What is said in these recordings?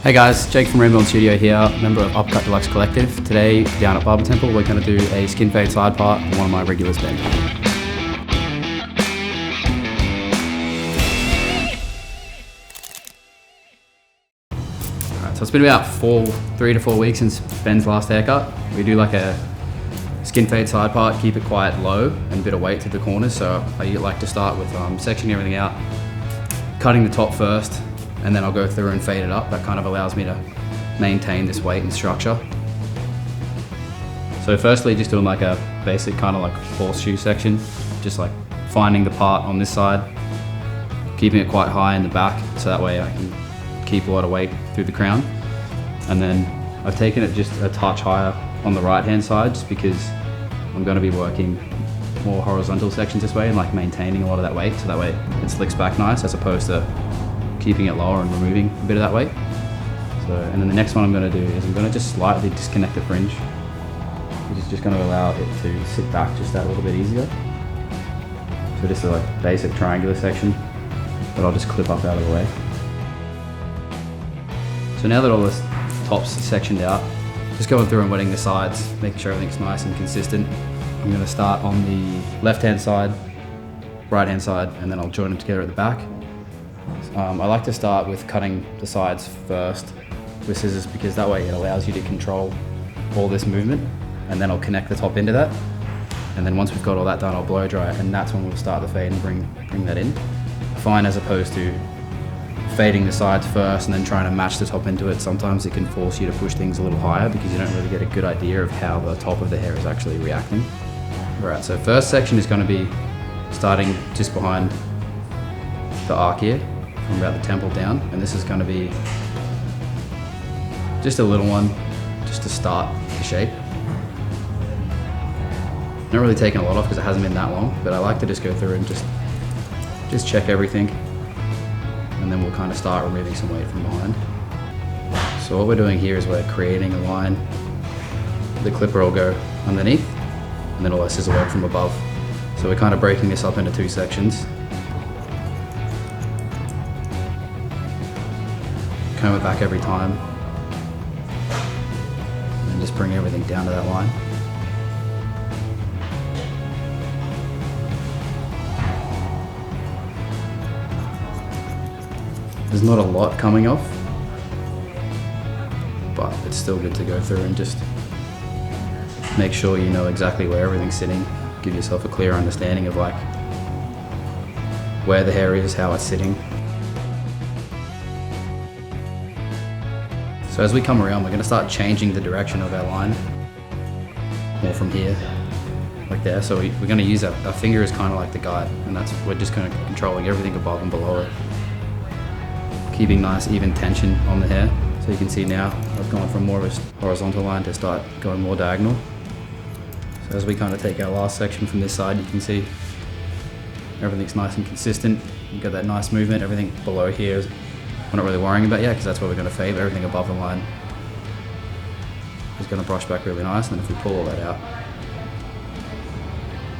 Hey guys, Jake from Ramble On Studio here, member of Uppercut Deluxe Collective. Today, down at Barber Temple, we're going to do a skin fade side part on one of my regulars bend. Alright, so it's been about 3 to 4 weeks since Ben's last haircut. We do like a skin fade side part, keep it quite low and a bit of weight to the corners. So I like to start with sectioning everything out, cutting the top first, and then I'll go through and fade it up. That kind of allows me to maintain this weight and structure. So firstly, just doing like a basic kind of like horseshoe section, just like finding the part on this side, keeping it quite high in the back, so that way I can keep a lot of weight through the crown. And then I've taken it just a touch higher on the right hand side, just because I'm going to be working more horizontal sections this way and like maintaining a lot of that weight, so that way it slicks back nice as opposed to keeping it lower and removing a bit of that weight. So, and then the next one I'm going to do is I'm going to just slightly disconnect the fringe, which is just going to allow it to sit back just that little bit easier. So just a like basic triangular section that I'll just clip up out of the way. So now that all this top's sectioned out, just going through and wetting the sides, making sure everything's nice and consistent. I'm going to start on the left hand side, right hand side, and then I'll join them together at the back. I like to start with cutting the sides first with scissors, because that way it allows you to control all this movement, and then I'll connect the top into that. And then once we've got all that done, I'll blow dry it, and that's when we'll start the fade and bring that in. Fine, as opposed to fading the sides first and then trying to match the top into it. Sometimes it can force you to push things a little higher because you don't really get a good idea of how the top of the hair is actually reacting. Alright, so first section is going to be starting just behind the arc here, from about the temple down, and this is going to be just a little one, just to start the shape. Not really taking a lot off because it hasn't been that long, but I like to just go through and just check everything, and then we'll kind of start removing some weight from behind. So what we're doing here is we're creating a line. The clipper will go underneath, and then all our scissor work from above. So we're kind of breaking this up into two sections. Comb it back every time, and then just bring everything down to that line. There's not a lot coming off, but it's still good to go through and just make sure you know exactly where everything's sitting. Give yourself a clear understanding of like where the hair is, how it's sitting. So as we come around, we're going to start changing the direction of our line, more from here, like there. So we're going to use our finger as kind of like the guide, and we're just kind of controlling everything above and below it, keeping nice even tension on the hair. So you can see now I've gone from more of a horizontal line to start going more diagonal. So as we kind of take our last section from this side, you can see everything's nice and consistent. You've got that nice movement. Everything below here we're not really worrying about yet, because that's where we're going to fade. Everything above the line is going to brush back really nice, and then if we pull all that out,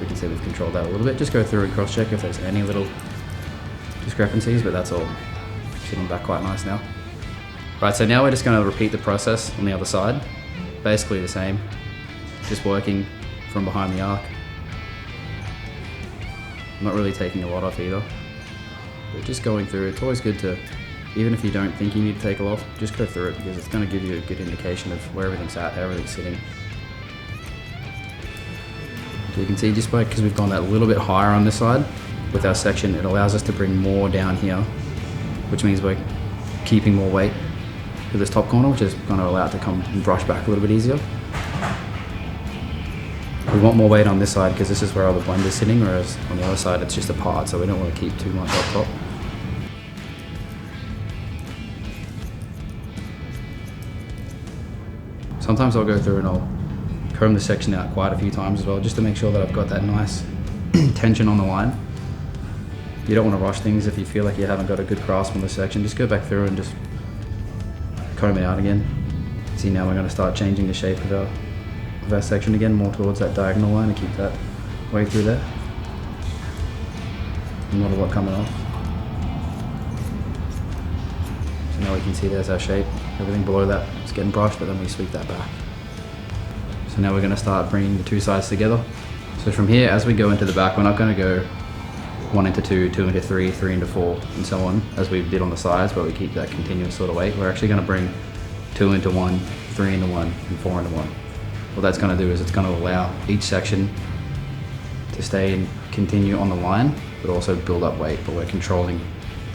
we can see we've controlled that a little bit. Just go through and cross check if there's any little discrepancies, but that's all sitting back quite nice now. Right, so now we're just going to repeat the process on the other side. Basically the same, just working from behind the arc. I'm not really taking a lot off either, but just going through. It's always good to, even if you don't think you need to take a lot off, just go through it, because it's going to give you a good indication of where everything's at, how everything's sitting. So you can see just because we've gone that little bit higher on this side with our section, it allows us to bring more down here, which means we're keeping more weight to this top corner, which is going to allow it to come and brush back a little bit easier. We want more weight on this side because this is where all the blend is sitting, whereas on the other side it's just a part, so we don't want to keep too much up top. Sometimes I'll go through and I'll comb the section out quite a few times as well, just to make sure that I've got that nice tension on the line. You don't want to rush things. If you feel like you haven't got a good grasp on the section, just go back through and just comb it out again. See, now we're going to start changing the shape of our section again, more towards that diagonal line, and keep that way through there. Not a lot coming off. So now we can see there's our shape. Everything below that is getting brushed, but then we sweep that back. So now we're going to start bringing the two sides together. So from here, as we go into the back, we're not going to go 1 into 2, 2 into 3, 3 into 4, and so on, as we did on the sides, where we keep that continuous sort of weight. We're actually going to bring 2 into 1, 3 into 1, and 4 into 1. What that's going to do is it's going to allow each section to stay and continue on the line, but also build up weight, but we're controlling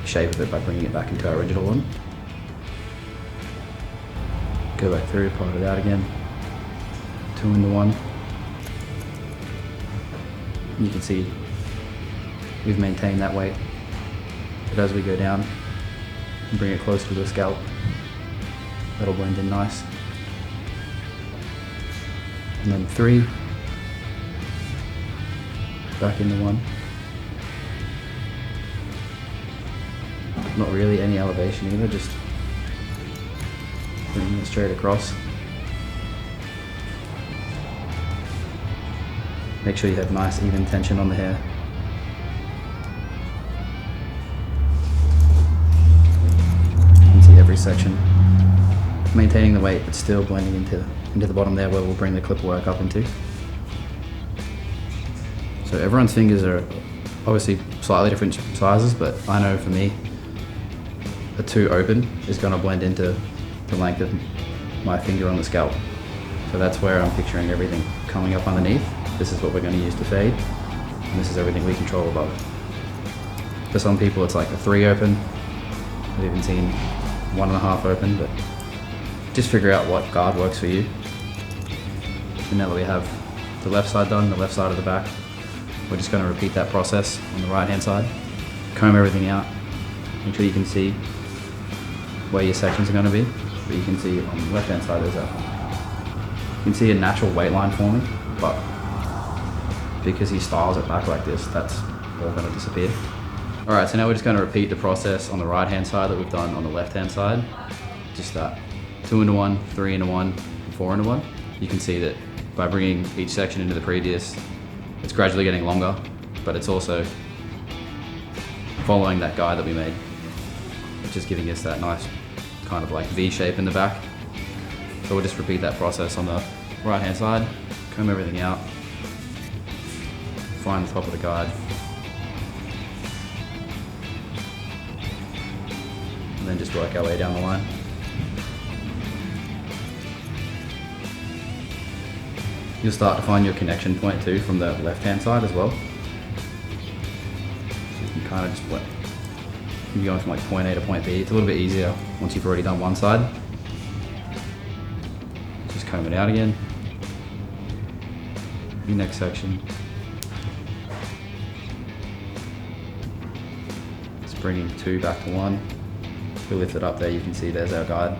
the shape of it by bringing it back into our original one. Go back through, part it out again. 2 into 1. You can see we've maintained that weight, but as we go down and bring it closer to the scalp, that'll blend in nice. And then 3, back into 1. Not really any elevation either, just bringing it straight across. Make sure you have nice even tension on the hair. You can see every section maintaining the weight, but still blending into the bottom there, where we'll bring the clipper work up into. So everyone's fingers are obviously slightly different sizes, but I know for me, a 2 open is going to blend into the length of my finger on the scalp. So that's where I'm picturing everything coming up underneath. This is what we're going to use to fade, and this is everything we control above. For some people it's like a 3 open, I've even seen 1.5 open, but just figure out what guard works for you. And now that we have the left side done, the left side of the back, we're just going to repeat that process on the right hand side. Comb everything out, make sure you can see where your sections are going to be, but you can see on the left hand side there's you can see a natural weight line forming, but because he styles it back like this, that's all going to disappear. Alright, so now we're just going to repeat the process on the right hand side that we've done on the left hand side. Just that 2 into 1, 3 into 1, 4 into 1. You can see that by bringing each section into the previous, it's gradually getting longer, but it's also following that guide that we made, which is giving us that nice kind of like V shape in the back. So we'll just repeat that process on the right hand side, comb everything out, find the top of the guide, and then just work our way down the line. You'll start to find your connection point too from the left hand side as well. So you can kind of just you're going from like point A to point B. It's a little bit easier once you've already done one side. Just comb it out again. Your next section. Just bringing 2 back to 1. If we lift it up there, you can see there's our guide.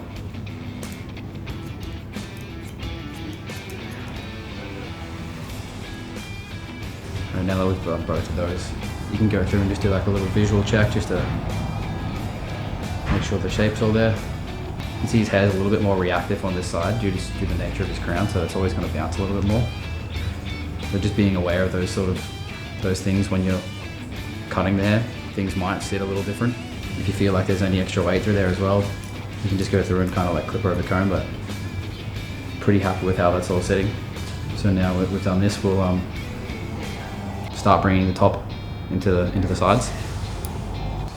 And now that we've done both of those, you can go through and just do like a little visual check just to make sure the shape's all there. You can see his hair's a little bit more reactive on this side due to the nature of his crown, so it's always going to bounce a little bit more. But just being aware of those things when you're cutting the hair, things might sit a little different. If you feel like there's any extra weight through there as well, you can just go through and kind of like clip over the comb, but pretty happy with how that's all sitting. So now we've done this, we'll start bringing the top into the sides. So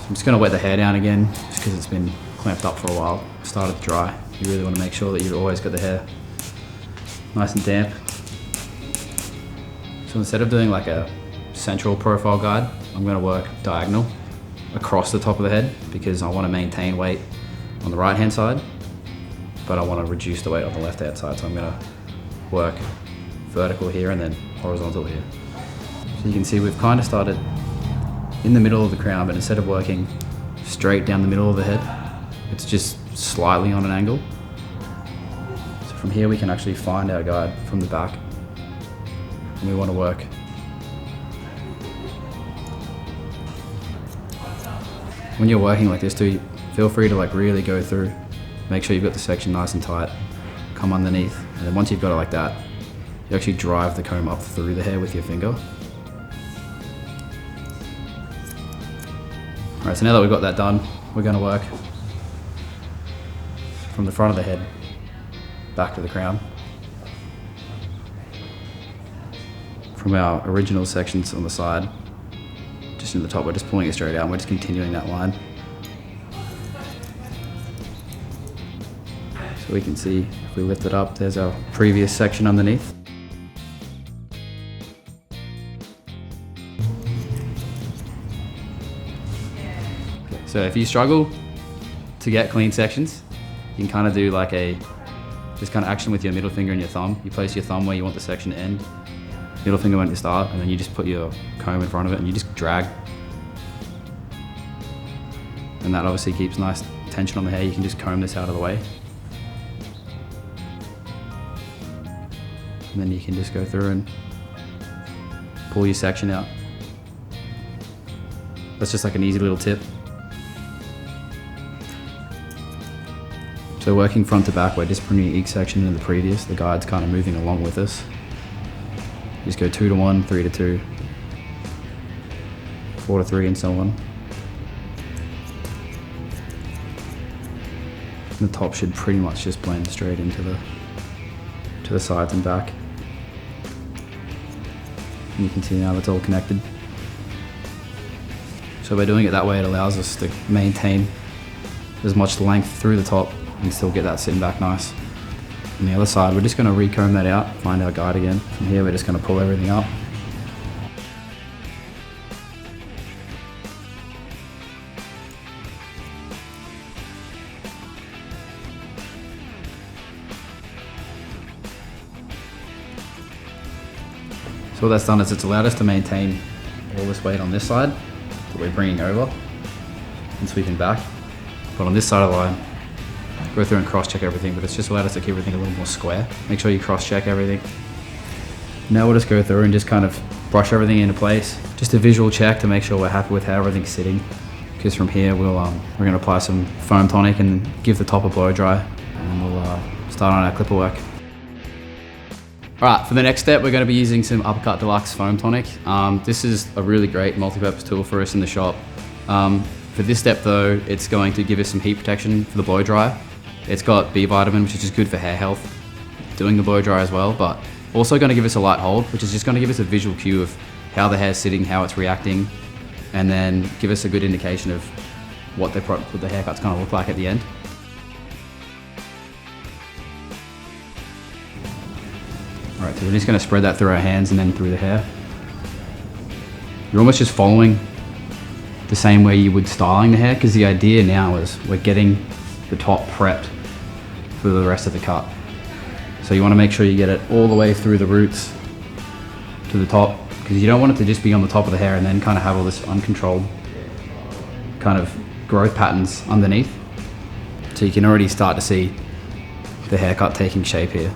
I'm just going to wet the hair down again, just because it's been clamped up for a while. Started to dry. You really want to make sure that you've always got the hair nice and damp. So instead of doing like a central profile guide, I'm going to work diagonal across the top of the head, because I want to maintain weight on the right hand side, but I want to reduce the weight on the left hand side. So I'm going to work vertical here and then horizontal here. So you can see we've kind of started in the middle of the crown, but instead of working straight down the middle of the head, it's just slightly on an angle. So from here we can actually find our guide from the back, and we want to work when you're working like this too, feel free to like really go through, make sure you've got the section nice and tight, come underneath, and then once you've got it like that, you actually drive the comb up through the hair with your finger. Alright, so now that we've got that done, we're going to work from the front of the head back to the crown. From our original sections on the side, just in the top, we're just pulling it straight out and we're just continuing that line. So we can see, if we lift it up, there's our previous section underneath. So if you struggle to get clean sections, you can kind of do like just kind of action with your middle finger and your thumb. You place your thumb where you want the section to end, middle finger where to start, and then you just put your comb in front of it and you just drag. And that obviously keeps nice tension on the hair. You can just comb this out of the way. And then you can just go through and pull your section out. That's just like an easy little tip. So working front to back, we're just bringing each section into the previous. The guide's kind of moving along with us. Just go 2 to 1, 3 to 2, 4 to 3, and so on. The top should pretty much just blend straight into the sides and back. And you can see now it's all connected. So by doing it that way, it allows us to maintain as much length through the top and still get that sitting back nice. On the other side, we're just going to recomb that out, find our guide again. From here, we're just going to pull everything up. So what that's done is it's allowed us to maintain all this weight on this side that we're bringing over and sweeping back. But on this side of the line, go through and cross-check everything, but it's just allowed us to keep everything a little more square. Make sure you cross-check everything. Now we'll just go through and just kind of brush everything into place. Just a visual check to make sure we're happy with how everything's sitting. Because from here, we're going to apply some foam tonic and give the top a blow dry, and then we'll start on our clipper work. All right, for the next step, we're going to be using some Uppercut Deluxe Foam Tonic. This is a really great multi-purpose tool for us in the shop. For this step though, it's going to give us some heat protection for the blow dryer. It's got B vitamin, which is just good for hair health, doing the blow dryer as well, but also going to give us a light hold, which is just going to give us a visual cue of how the hair's sitting, how it's reacting, and then give us a good indication of what the haircut's going to look like at the end. All right, so we're just going to spread that through our hands and then through the hair. You're almost just following the same way you would styling the hair, because the idea now is we're getting the top prepped for the rest of the cut. So you want to make sure you get it all the way through the roots to the top, because you don't want it to just be on the top of the hair and then kind of have all this uncontrolled kind of growth patterns underneath. So you can already start to see the haircut taking shape here.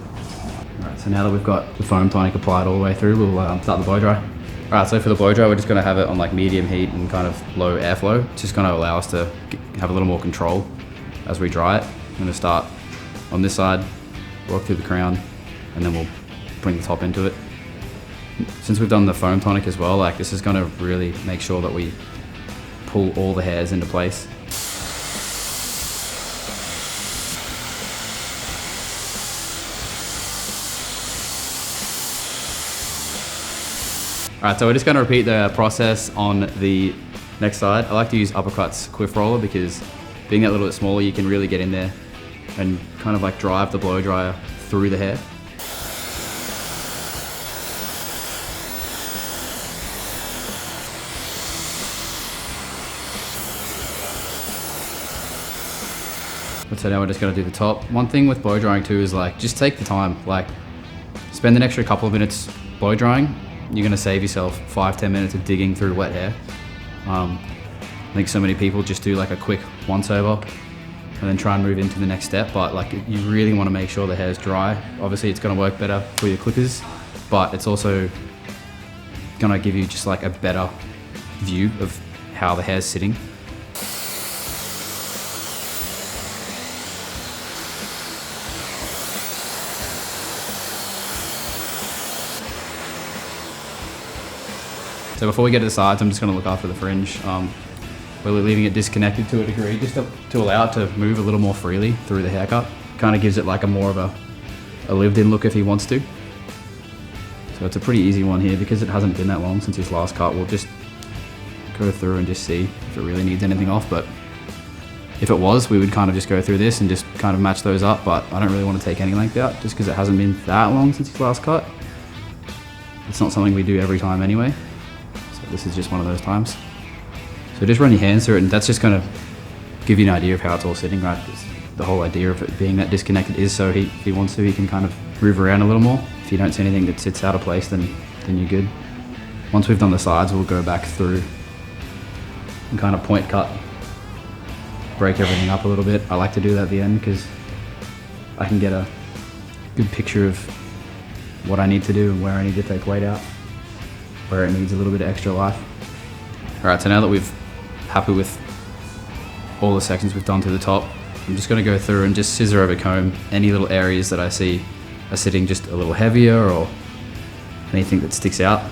Alright, so now that we've got the foam tonic applied all the way through, we'll start the blow dry. Alright, so for the blow dry, we're just going to have it on like medium heat and kind of low airflow. It's just going to allow us to have a little more control as we dry it. I'm going to start on this side, work through the crown, and then we'll bring the top into it. Since we've done the foam tonic as well, like this is going to really make sure that we pull all the hairs into place. Alright, so we're just going to repeat the process on the next side. I like to use Uppercut's quiff roller because being that little bit smaller, you can really get in there and kind of like drive the blow dryer through the hair. So now we're just going to do the top. One thing with blow drying too is like, just take the time, like spend an extra couple of minutes blow drying. You're going to save yourself 5-10 minutes of digging through wet hair. I think so many people just do like a quick once over and then try and move into the next step, but like you really want to make sure the hair's dry. Obviously it's going to work better for your clippers, but it's also going to give you just like a better view of how the hair's sitting. So before we get to the sides, I'm just going to look after the fringe. we're leaving it disconnected to a degree just to allow it to move a little more freely through the haircut. Kind of gives it like a more of a lived-in look if he wants to. So it's a pretty easy one here because it hasn't been that long since his last cut. We'll just go through and just see if it really needs anything off. But if it was, we would kind of just go through this and just kind of match those up. But I don't really want to take any length out just because it hasn't been that long since his last cut. It's not something we do every time anyway. So this is just one of those times. So just run your hands through it, and that's just going to give you an idea of how it's all sitting, right? The whole idea of it being that disconnected is so if he wants to, he can kind of move around a little more. If you don't see anything that sits out of place, then you're good. Once we've done the sides, we'll go back through and kind of point cut, break everything up a little bit. I like to do that at the end because I can get a good picture of what I need to do and where I need to take weight out, where it needs a little bit of extra life. All right, so now that we've happy with all the sections we've done to the top, I'm just going to go through and just scissor over comb any little areas that I see are sitting just a little heavier or anything that sticks out.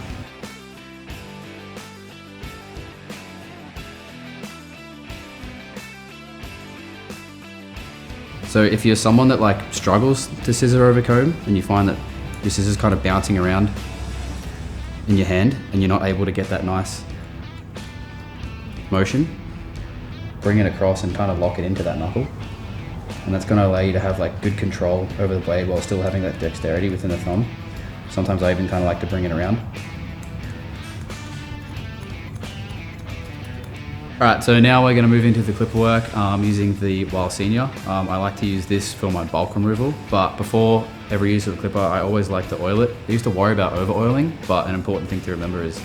So if you're someone that like struggles to scissor over comb and you find that your scissors kind of bouncing around in your hand and you're not able to get that nice motion, bring it across and kind of lock it into that knuckle. And that's going to allow you to have like good control over the blade while still having that dexterity within the thumb. Sometimes I even kind of like to bring it around. Alright, so now we're going to move into the clipper work using the Wild Senior. I like to use this for my bulk removal, but before every use of the clipper, I always like to oil it. I used to worry about over oiling, but an important thing to remember is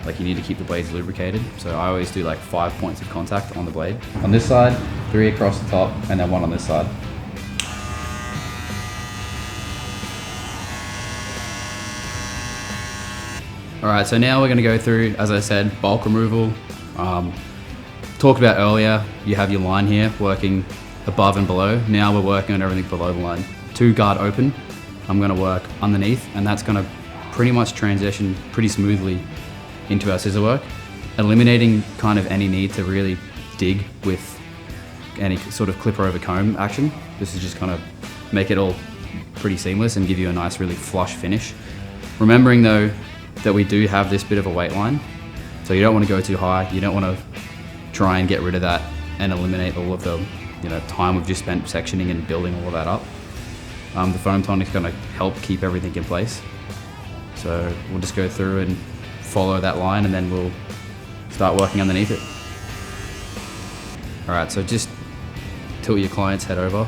like you need to keep the blades lubricated. So I always do like 5 points of contact on the blade. On this side, 3 across the top, and then 1 on this side. Alright, so now we're going to go through, as I said, bulk removal. Talked about earlier, you have your line here working above and below. Now we're working on everything below the line. 2 guard open, I'm going to work underneath, and that's going to pretty much transition pretty smoothly into our scissor work, eliminating kind of any need to really dig with any sort of clipper over comb action. This is just kind of make it all pretty seamless and give you a nice really flush finish. Remembering though that we do have this bit of a weight line, so you don't want to go too high, you don't want to try and get rid of that and eliminate all of the time we've just spent sectioning and building all of that up. The foam tonic is going to help keep everything in place. So we'll just go through and follow that line and then we'll start working underneath it. Alright, so just tilt your client's head over.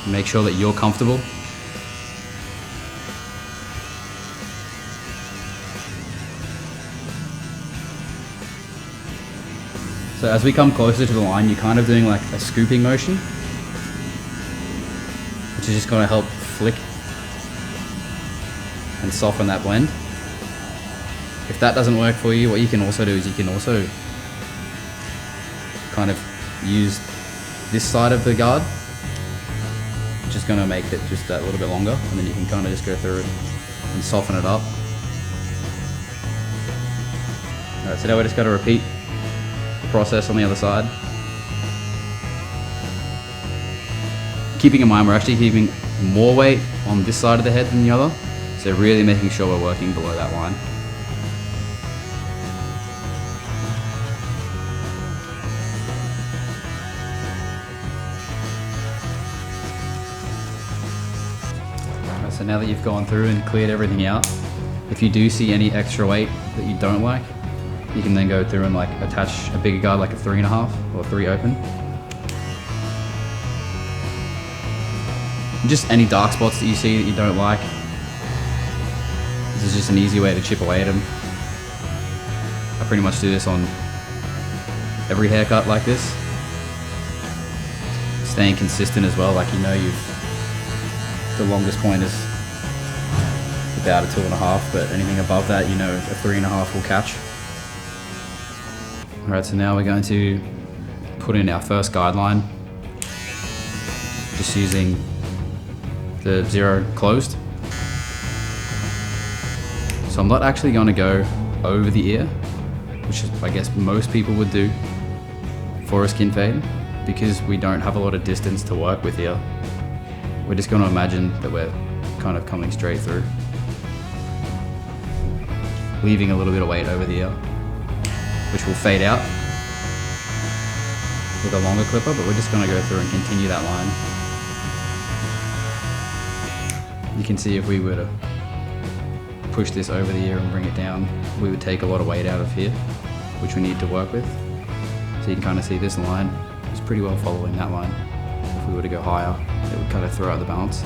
Make sure that you're comfortable. So as we come closer to the line, you're kind of doing like a scooping motion, which is just going to help flick and soften that blend. If that doesn't work for you, what you can also do is you can also kind of use this side of the guard, which is going to make it just that little bit longer, and then you can kind of just go through it and soften it up. Alright, so now we just got to repeat the process on the other side. Keeping in mind we're actually keeping more weight on this side of the head than the other, so really making sure we're working below that line. So now that you've gone through and cleared everything out, if you do see any extra weight that you don't like, you can then go through and like attach a bigger guard, like a 3.5 or 3 open. Just any dark spots that you see that you don't like, this is just an easy way to chip away at them. I pretty much do this on every haircut like this. Staying consistent as well, like the longest point is about a 2.5, but anything above that, a 3.5 will catch. Alright, so now we're going to put in our first guideline, just using the 0 closed. So I'm not actually going to go over the ear. which is, I guess most people would do for a skin fade, because we don't have a lot of distance to work with here. We're just going to imagine that we're kind of coming straight through, leaving a little bit of weight over the ear, which will fade out with a longer clipper, but we're just going to go through and continue that line. You can see if we were to push this over the ear and bring it down, we would take a lot of weight out of here, which we need to work with. So you can kind of see this line is pretty well following that line. If we were to go higher, it would kind of throw out the balance.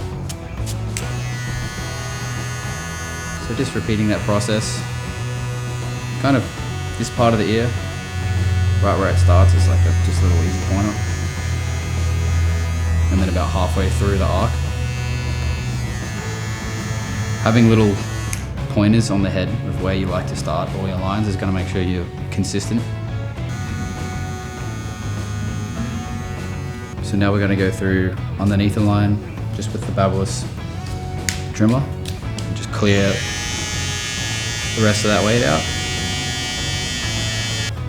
So just repeating that process, kind of this part of the ear, right where it starts is like just a little easy pointer. And then about halfway through the arc, having little pointers on the head of where you like to start all your lines is going to make sure you're consistent. So now we're going to go through underneath the line just with the barberless trimmer and just clear the rest of that weight out.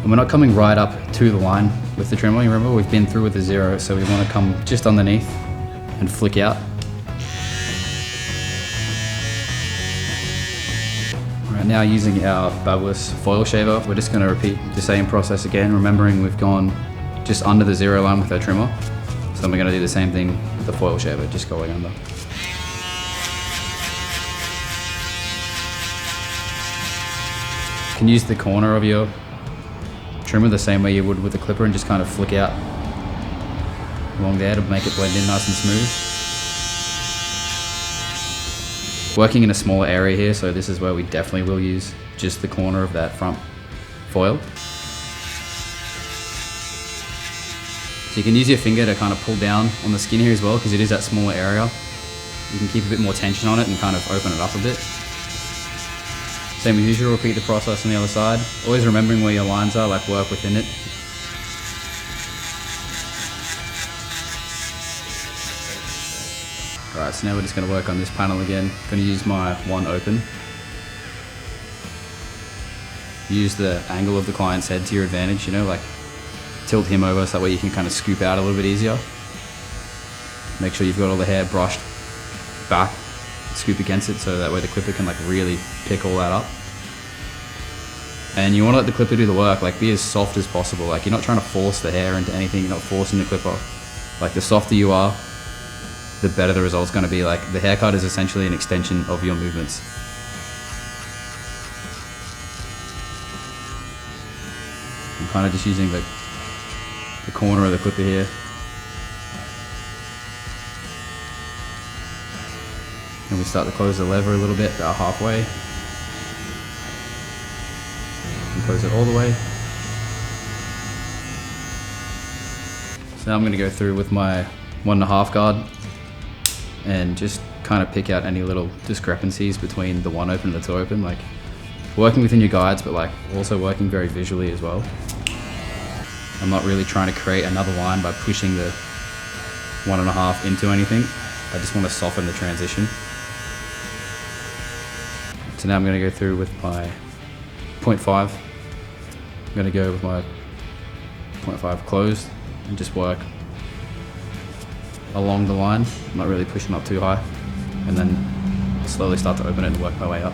And we're not coming right up to the line with the trimmer. You remember we've been through with the 0, so we want to come just underneath and flick out. Alright, now using our barberless foil shaver, we're just going to repeat the same process again, remembering we've gone just under the 0 line with our trimmer. So then we're going to do the same thing with the foil shaver, just going under. You can use the corner of your trimmer the same way you would with a clipper and just kind of flick out along there to make it blend in nice and smooth. Working in a smaller area here, so this is where we definitely will use just the corner of that front foil. So you can use your finger to kind of pull down on the skin here as well, because it is that smaller area. You can keep a bit more tension on it and kind of open it up a bit. Same as usual, repeat the process on the other side. Always remembering where your lines are, like work within it. Alright, so now we're just going to work on this panel again. I'm going to use my 1 open. Use the angle of the client's head to your advantage, you know, like tilt him over so that way you can kind of scoop out a little bit easier. Make sure you've got all the hair brushed back, scoop against it so that way the clipper can like really pick all that up. And you want to let the clipper do the work, like be as soft as possible. Like you're not trying to force the hair into anything, you're not forcing the clipper. Like the softer you are, the better the result's going to be. Like the haircut is essentially an extension of your movements. I'm kind of just using the corner of the clipper here. And we start to close the lever a little bit, about halfway. And close it all the way. So now I'm going to go through with my 1.5 guard and just kind of pick out any little discrepancies between the 1 open and the 2 open. Like working within your guides, but like also working very visually as well. I'm not really trying to create another line by pushing the 1.5 into anything. I just want to soften the transition. So now I'm going to go through with my 0.5. I'm going to go with my 0.5 closed and just work along the line. I'm not really pushing up too high. And then slowly start to open it and work my way up.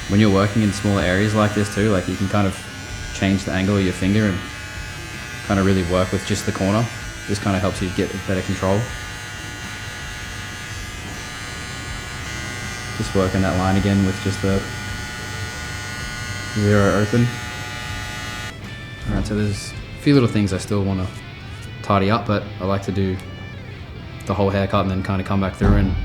When you're working in smaller areas like this too, like you can kind of change the angle of your finger and kind of really work with just the corner. This kind of helps you get better control. Just working that line again with just the 0 open. Alright, so there's a few little things I still want to tidy up, but I like to do the whole haircut and then kind of come back through and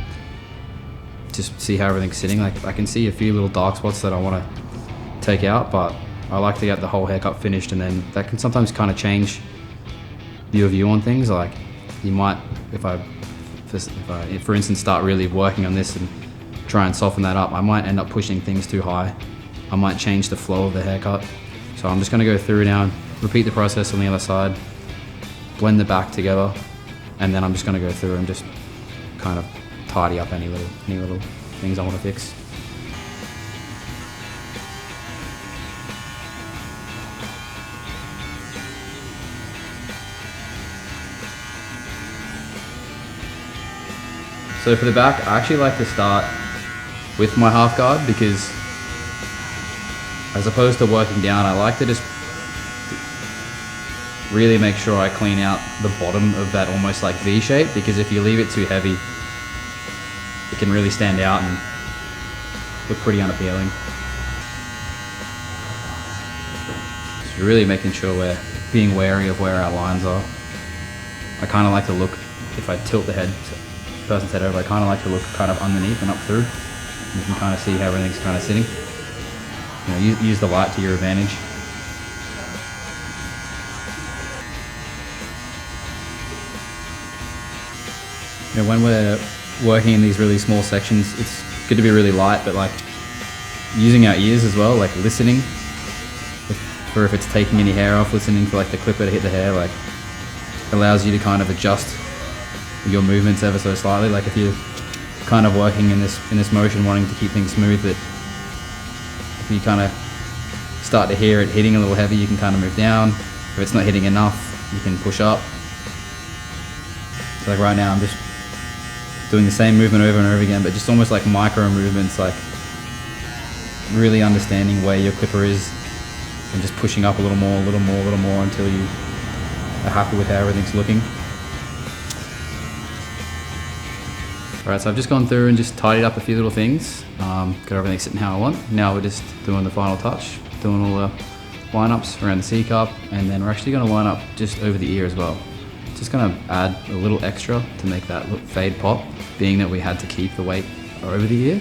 just see how everything's sitting. Like I can see a few little dark spots that I want to take out, but I like to get the whole haircut finished, and then that can sometimes kind of change your view on things. Like you might, if I for instance start really working on this and try and soften that up, I might end up pushing things too high. I might change the flow of the haircut. So I'm just going to go through now and repeat the process on the other side, blend the back together, and then I'm just going to go through and just kind of tidy up any little things I want to fix. So for the back, I actually like to start with my half guard, because as opposed to working down, I like to just really make sure I clean out the bottom of that almost like V shape, because if you leave it too heavy, it can really stand out and look pretty unappealing. So really making sure we're being wary of where our lines are. I kind of like to look, if I tilt the person's head over, I kind of like to look kind of underneath and up through. You can kind of see how everything's kind of sitting. You know, use the light to your advantage. You know, when we're working in these really small sections, it's good to be really light, but like using our ears as well, like listening for if it's taking any hair off, listening for like the clipper to hit the hair, like allows you to kind of adjust your movements ever so slightly. Like if you're kind of working in this motion, wanting to keep things smooth, but if you kind of start to hear it hitting a little heavy, you can kind of move down. If it's not hitting enough, you can push up. So like right now, I'm just doing the same movement over and over again, but just almost like micro movements, like really understanding where your clipper is and just pushing up a little more until you are happy with how everything's looking. Alright, so I've just gone through and just tidied up a few little things, got everything sitting how I want. Now we're just doing the final touch, doing all the lineups around the C cup, and then we're actually going to line up just over the ear as well. Just going to add a little extra to make that look fade pop, being that we had to keep the weight over the ear.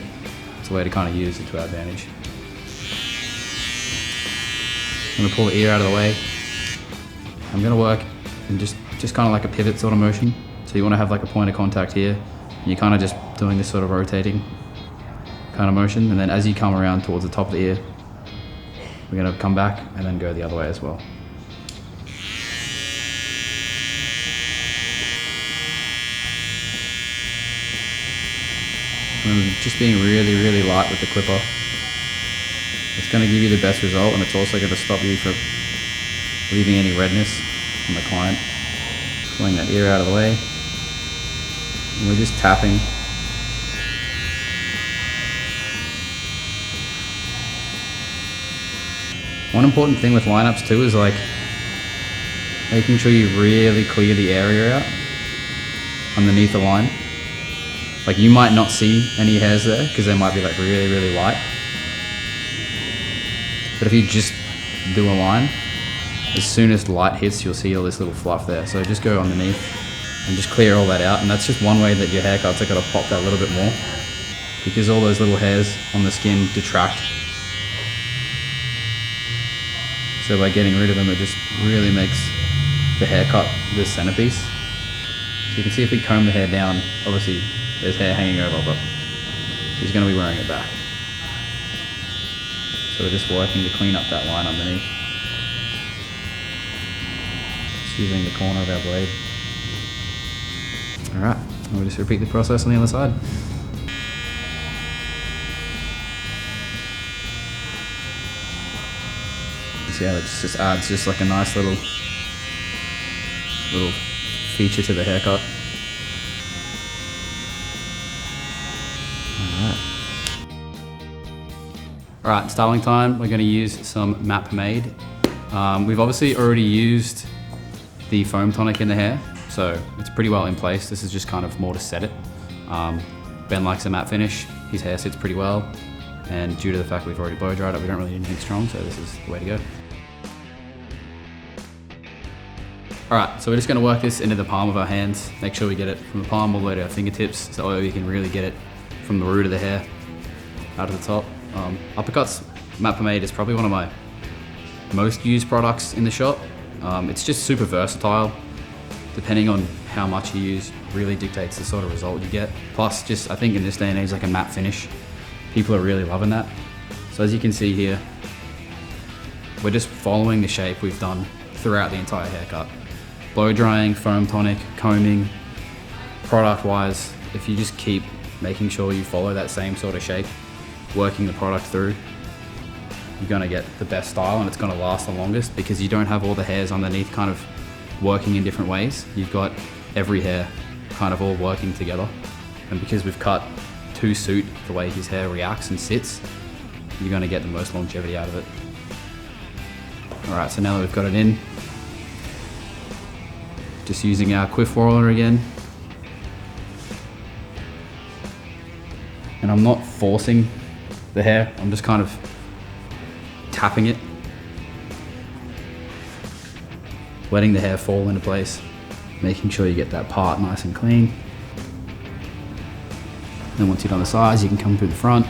It's a way to kind of use it to our advantage. I'm going to pull the ear out of the way. I'm going to work in just kind of like a pivot sort of motion. So you want to have like a point of contact here. You're kind of just doing this sort of rotating kind of motion, and then as you come around towards the top of the ear, we're going to come back and then go the other way as well. And just being really light with the clipper. It's going to give you the best result, and it's also going to stop you from leaving any redness on the client. Pulling that ear out of the way. And we're just tapping. One important thing with lineups too is like making sure you really clear the area out underneath the line. Like you might not see any hairs there because they might be like really light. But if you just do a line, as soon as light hits, you'll see all this little fluff there. So just go underneath and just clear all that out, and that's just one way that your haircuts are going to pop that little bit more, because all those little hairs on the skin detract. So by getting rid of them, it just really makes the haircut the centerpiece. So you can see if we comb the hair down, obviously there's hair hanging over, but he's going to be wearing it back. So we're just working to clean up that line underneath. Just using the corner of our blade. Alright, we'll just repeat the process on the other side. You see how it just adds just like a nice little feature to the haircut. Alright, styling time. We're going to use some matte pomade. We've obviously already used the foam tonic in the hair, so it's pretty well in place. This is just kind of more to set it. Ben likes a matte finish. His hair sits pretty well, and due to the fact we've already blow dried it, we don't really need anything strong, so this is the way to go. Alright, so we're just going to work this into the palm of our hands. Make sure we get it from the palm all the way to our fingertips, so we can really get it from the root of the hair out of the top. Uppercut's matte pomade is probably one of my most used products in the shop. It's just super versatile. Depending on how much you use, really dictates the sort of result you get. Plus, just I think in this day and age, like a matte finish, people are really loving that. So as you can see here, we're just following the shape we've done throughout the entire haircut. Blow drying, foam tonic, combing, product-wise, if you just keep making sure you follow that same sort of shape, working the product through, you're gonna get the best style and it's gonna last the longest because you don't have all the hairs underneath kind of working in different ways. You've got every hair kind of all working together. And because we've cut to suit the way his hair reacts and sits, you're gonna get the most longevity out of it. All right, so now that we've got it in, just using our quiff roller again. And I'm not forcing the hair, I'm just kind of tapping it, letting the hair fall into place, making sure you get that part nice and clean. Then once you're on the sides, you can come through the front.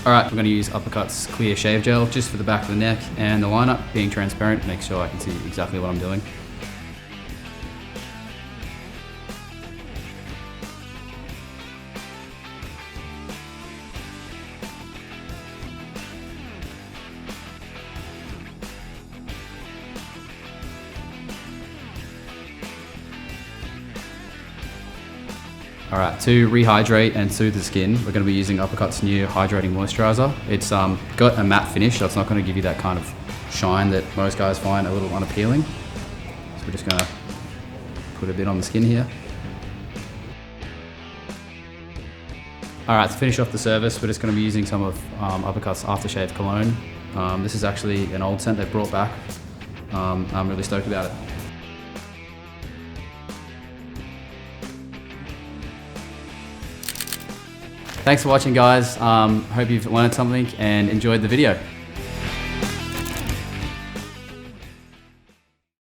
All right, we're going to use Uppercut's clear shave gel just for the back of the neck and the lineup, being transparent, make sure I can see exactly what I'm doing. All right, to rehydrate and soothe the skin, we're gonna be using Uppercut's new hydrating moisturizer. It's got a matte finish, so it's not gonna give you that kind of shine that most guys find a little unappealing. So we're just gonna put a bit on the skin here. All right, to finish off the service, we're just gonna be using some of Uppercut's aftershave cologne. This is actually an old scent they brought back. I'm really stoked about it. Thanks for watching, guys. Hope you've learned something and enjoyed the video.